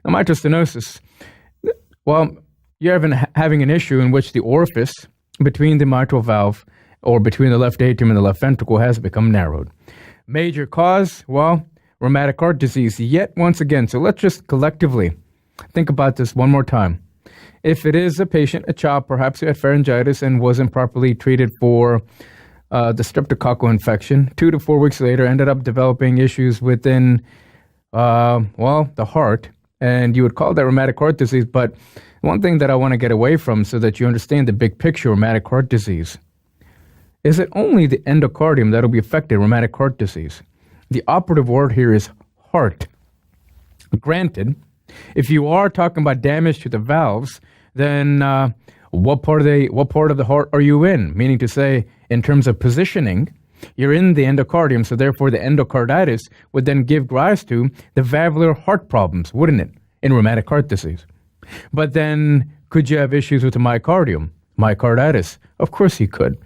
Now, mitral stenosis, well, you're having an issue in which the orifice between the mitral valve or between the left atrium and the left ventricle has become narrowed. Major cause, well, rheumatic heart disease yet once again. So let's just collectively think about this one more time. If it is a patient, a child, perhaps who had pharyngitis and wasn't properly treated for the streptococcal infection, 2 to 4 weeks later ended up developing issues within, the heart, and you would call that rheumatic heart disease. But one thing that I want to get away from so that you understand the big picture of rheumatic heart disease, is it only the endocardium that will be affected, rheumatic heart disease? The operative word here is heart. Granted, if you are talking about damage to the valves, then what part of the heart are you in? Meaning to say, in terms of positioning, you're in the endocardium, so therefore the endocarditis would then give rise to the valvular heart problems, wouldn't it, in rheumatic heart disease? But then, could you have issues with the myocardium, myocarditis? Of course you could.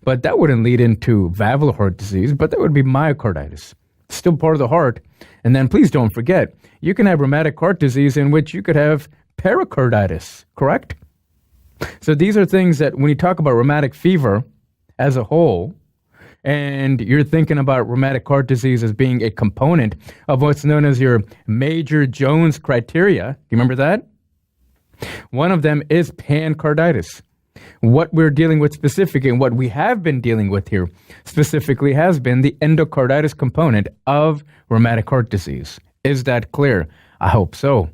But that wouldn't lead into valvular heart disease, but that would be myocarditis. Still part of the heart. And then please don't forget, you can have rheumatic heart disease in which you could have pericarditis, correct? So these are things that when you talk about rheumatic fever as a whole, and you're thinking about rheumatic heart disease as being a component of what's known as your Major Jones criteria, do you remember that? One of them is pancarditis. What we're dealing with specifically, and what we have been dealing with here specifically, has been the endocarditis component of rheumatic heart disease. Is that clear? I hope so.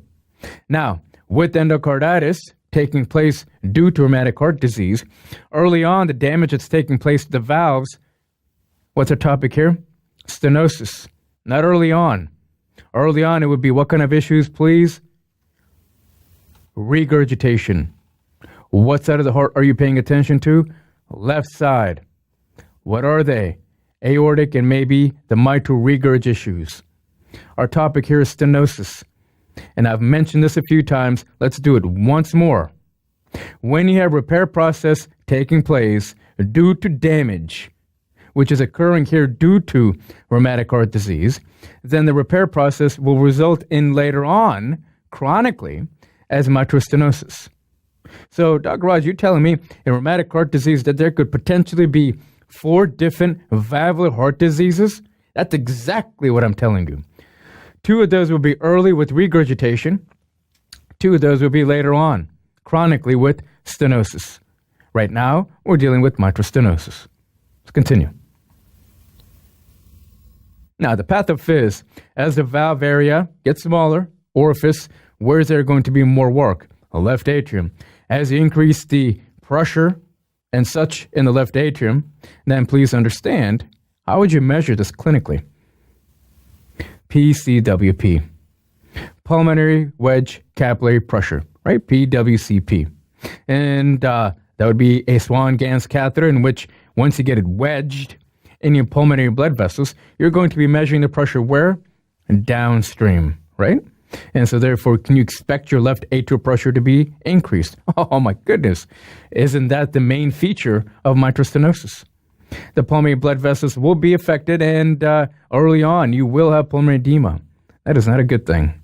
Now, with endocarditis taking place due to rheumatic heart disease, early on, the damage that's taking place to the valves, what's our topic here? Stenosis. Not early on. Early on, it would be what kind of issues, please? Regurgitation. What side of the heart are you paying attention to? Left side. What are they? Aortic and maybe the mitral regurg issues. Our topic here is stenosis. And I've mentioned this a few times. Let's do it once more. When you have repair process taking place due to damage, which is occurring here due to rheumatic heart disease, then the repair process will result in later on, chronically, as mitral stenosis. So, Dr. Raj, you're telling me in rheumatic heart disease that there could potentially be 4 different valvular heart diseases? That's exactly what I'm telling you. 2 of those will be early with regurgitation. 2 of those will be later on, chronically with stenosis. Right now, we're dealing with mitral stenosis. Let's continue. Now, the pathophys, as the valve area gets smaller, orifice, where is there going to be more work? The left atrium. As you increase the pressure and such in the left atrium, then please understand, how would you measure this clinically? PCWP, pulmonary wedge capillary pressure, right? PWCP. And that would be a Swan-Ganz catheter in which once you get it wedged in your pulmonary blood vessels, you're going to be measuring the pressure where? Downstream, right? And so therefore, can you expect your left atrial pressure to be increased? Oh my goodness. Isn't that the main feature of mitral stenosis? The pulmonary blood vessels will be affected, and early on, you will have pulmonary edema. That is not a good thing.